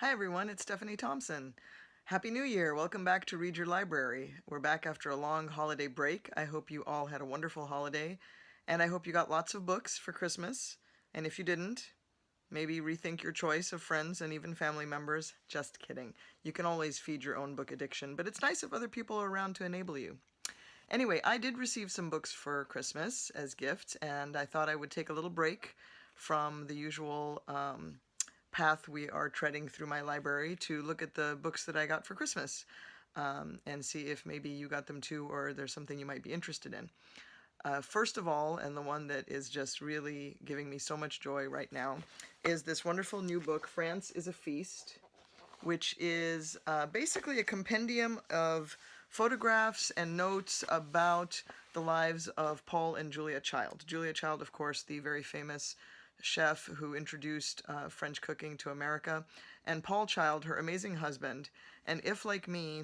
Hi everyone, it's Stephanie Thompson. Happy New Year! Welcome back to Read Your Library. We're back after a long holiday break. I hope you all had a wonderful holiday, and I hope you got lots of books for Christmas. And if you didn't, maybe rethink your choice of friends and even family members. Just kidding. You can always feed your own book addiction, but it's nice if other people are around to enable you. Anyway, I did receive some books for Christmas as gifts, and I thought I would take a little break from the usual path we are treading through my library to look at the books that I got for Christmas and see if maybe you got them too or there's something you might be interested in. First of all, and the one that is just really giving me so much joy right now, is this wonderful new book, France is a Feast, which is basically a compendium of photographs and notes about the lives of Paul and Julia Child. Julia Child, of course, the very famous chef who introduced French cooking to America, and Paul Child, her amazing husband. And if, like me,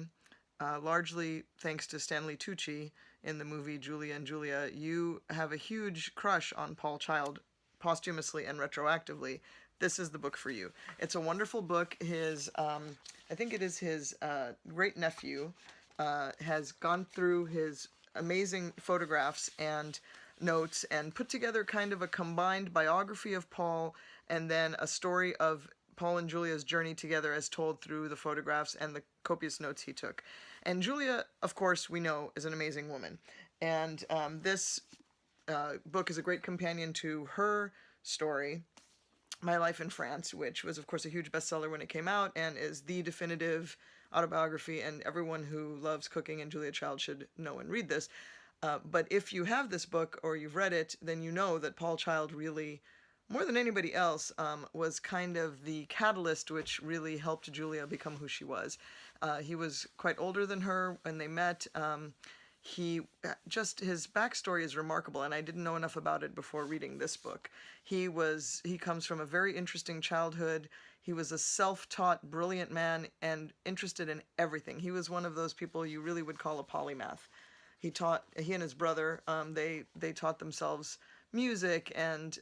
largely thanks to Stanley Tucci in the movie Julia and Julia, you have a huge crush on Paul Child posthumously and retroactively, this is the book for you. It's a wonderful book. I think it is his great-nephew has gone through his amazing photographs and notes and put together kind of a combined biography of Paul and then a story of Paul and Julia's journey together as told through the photographs and the copious notes he took. And Julia, of course, we know, is an amazing woman. And this book is a great companion to her story, My Life in France, which was, of course, a huge bestseller when it came out and is the definitive autobiography, and everyone who loves cooking and Julia Child should know and read this. But if you have this book or you've read it, then you know that Paul Child really, more than anybody else, was kind of the catalyst which really helped Julia become who she was. He was quite older than her when they met. His backstory is remarkable, and I didn't know enough about it before reading this book. He comes from a very interesting childhood. He was a self-taught, brilliant man and interested in everything. He was one of those people you really would call a polymath. He and his brother, they taught themselves music, and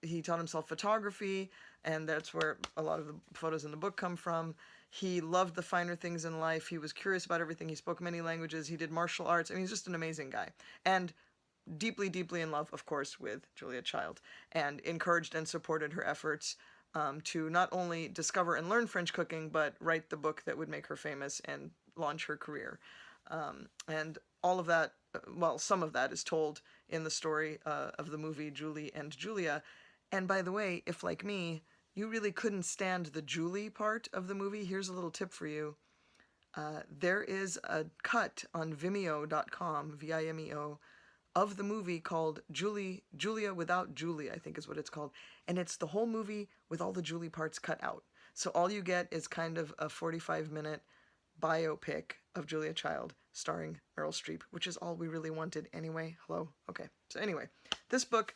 he taught himself photography, and that's where a lot of the photos in the book come from. He loved the finer things in life. He was curious about everything. He spoke many languages. He did martial arts. I mean, he's just an amazing guy. And deeply, deeply in love, of course, with Julia Child, and encouraged and supported her efforts to not only discover and learn French cooking, but write the book that would make her famous and launch her career. And all of that, well, some of that is told in the story of the movie Julie and Julia. And by the way, if like me, you really couldn't stand the Julie part of the movie, here's a little tip for you. There is a cut on Vimeo.com, Vimeo, of the movie called Julia Without Julie, I think is what it's called. And it's the whole movie with all the Julie parts cut out. So all you get is kind of a 45-minute biopic of Julia Child starring Meryl Streep, which is all we really wanted anyway. Hello? Okay. So anyway, this book,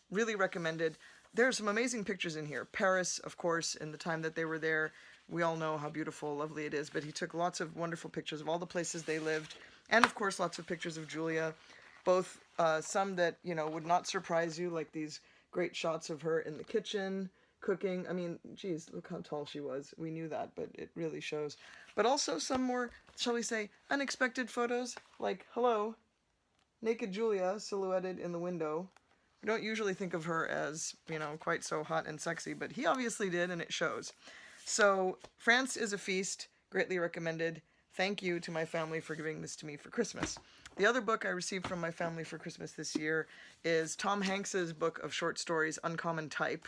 really recommended. There are some amazing pictures in here. Paris, of course, in the time that they were there. We all know how beautiful, lovely it is, but he took lots of wonderful pictures of all the places they lived, and of course lots of pictures of Julia, both some that, you know, would not surprise you, like these great shots of her in the kitchen, cooking. I mean, geez, look how tall she was. We knew that, but it really shows. But also some more, shall we say, unexpected photos, like, hello, naked Julia silhouetted in the window. We don't usually think of her as, you know, quite so hot and sexy, but he obviously did, and it shows. So, France is a Feast, greatly recommended. Thank you to my family for giving this to me for Christmas. The other book I received from my family for Christmas this year is Tom Hanks's book of short stories, Uncommon Type,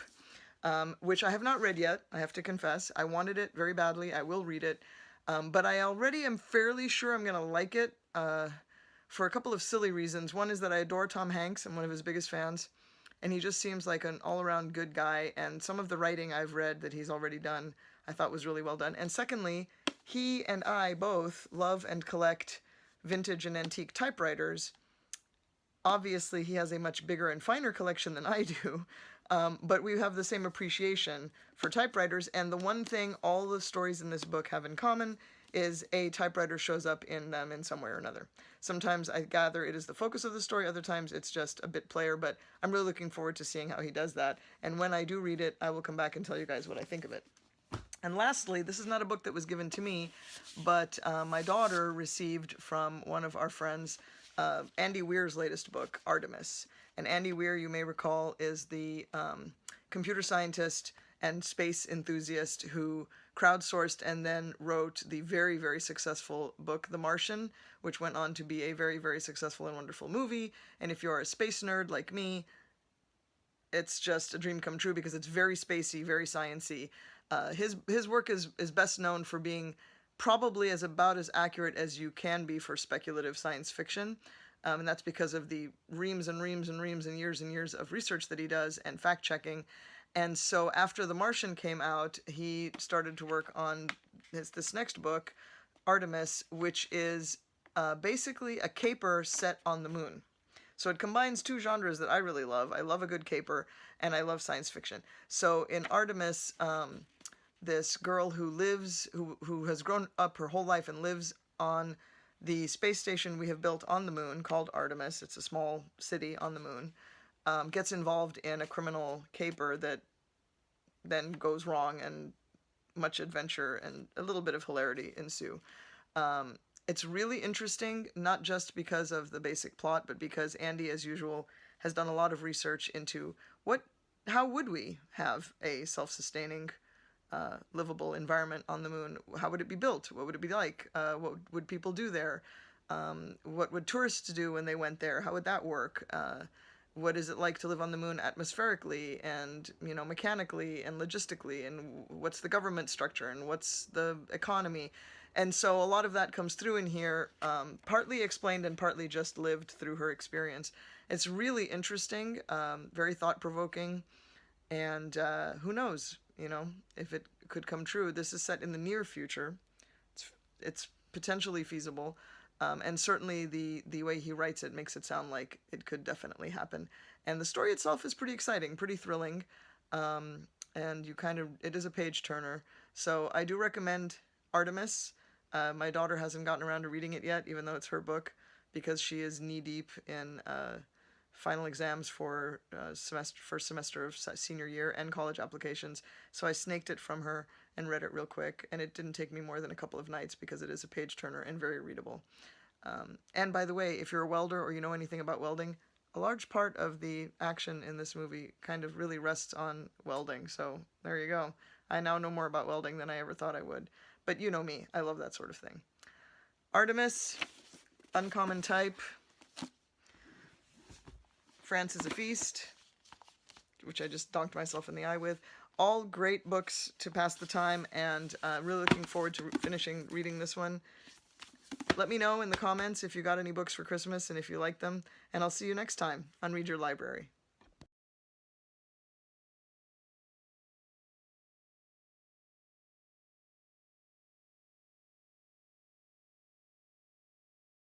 which I have not read yet, I have to confess. I wanted it very badly. I will read it. But I already am fairly sure I'm going to like it for a couple of silly reasons. One is that I adore Tom Hanks. I'm one of his biggest fans. And he just seems like an all-around good guy. And some of the writing I've read that he's already done, I thought was really well done. And secondly, he and I both love and collect vintage and antique typewriters. Obviously, he has a much bigger and finer collection than I do. But we have the same appreciation for typewriters, and the one thing all the stories in this book have in common is a typewriter shows up in them in some way or another. Sometimes I gather it is the focus of the story, other times it's just a bit player, but I'm really looking forward to seeing how he does that, and when I do read it, I will come back and tell you guys what I think of it. And lastly, this is not a book that was given to me, but my daughter received from one of our friends Andy Weir's latest book, Artemis. And Andy Weir, you may recall, is the computer scientist and space enthusiast who crowdsourced and then wrote the very, very successful book, The Martian, which went on to be a very, very successful and wonderful movie. And if you're a space nerd like me, it's just a dream come true because it's very spacey, very sciencey. His work is best known for being probably about as accurate as you can be for speculative science fiction. And that's because of the reams and reams and reams and years of research that he does and fact-checking. And so after The Martian came out, he started to work on this next book, Artemis, which is basically a caper set on the moon. So it combines two genres that I really love. I love a good caper, and I love science fiction. So in Artemis, this girl who has grown up her whole life and lives on the space station we have built on the moon called Artemis, it's a small city on the moon, gets involved in a criminal caper that then goes wrong, and much adventure and a little bit of hilarity ensue. It's really interesting, not just because of the basic plot, but because Andy, as usual, has done a lot of research into how would we have a self-sustaining, livable environment on the moon? How would it be built? What would it be like? What would people do there? What would tourists do when they went there? How would that work? What is it like to live on the moon atmospherically and, mechanically and logistically? And what's the government structure? And what's the economy? And so a lot of that comes through in here, partly explained and partly just lived through her experience. It's really interesting, very thought-provoking, and who knows, if it could come true. This is set in the near future. It's potentially feasible, and certainly the way he writes it makes it sound like it could definitely happen. And the story itself is pretty exciting, pretty thrilling, and it is a page-turner. So I do recommend Artemis. My daughter hasn't gotten around to reading it yet, even though it's her book, because she is knee-deep in final exams for first semester of senior year and college applications. So I snaked it from her and read it real quick, and it didn't take me more than a couple of nights because it is a page-turner and very readable. And by the way, if you're a welder or you know anything about welding, a large part of the action in this movie kind of really rests on welding. So there you go. I now know more about welding than I ever thought I would. But you know me, I love that sort of thing. Artemis, Uncommon Type, France is a Feast, which I just donked myself in the eye with. All great books to pass the time, and really looking forward to finishing reading this one. Let me know in the comments if you got any books for Christmas and if you like them, and I'll see you next time on Read Your Library.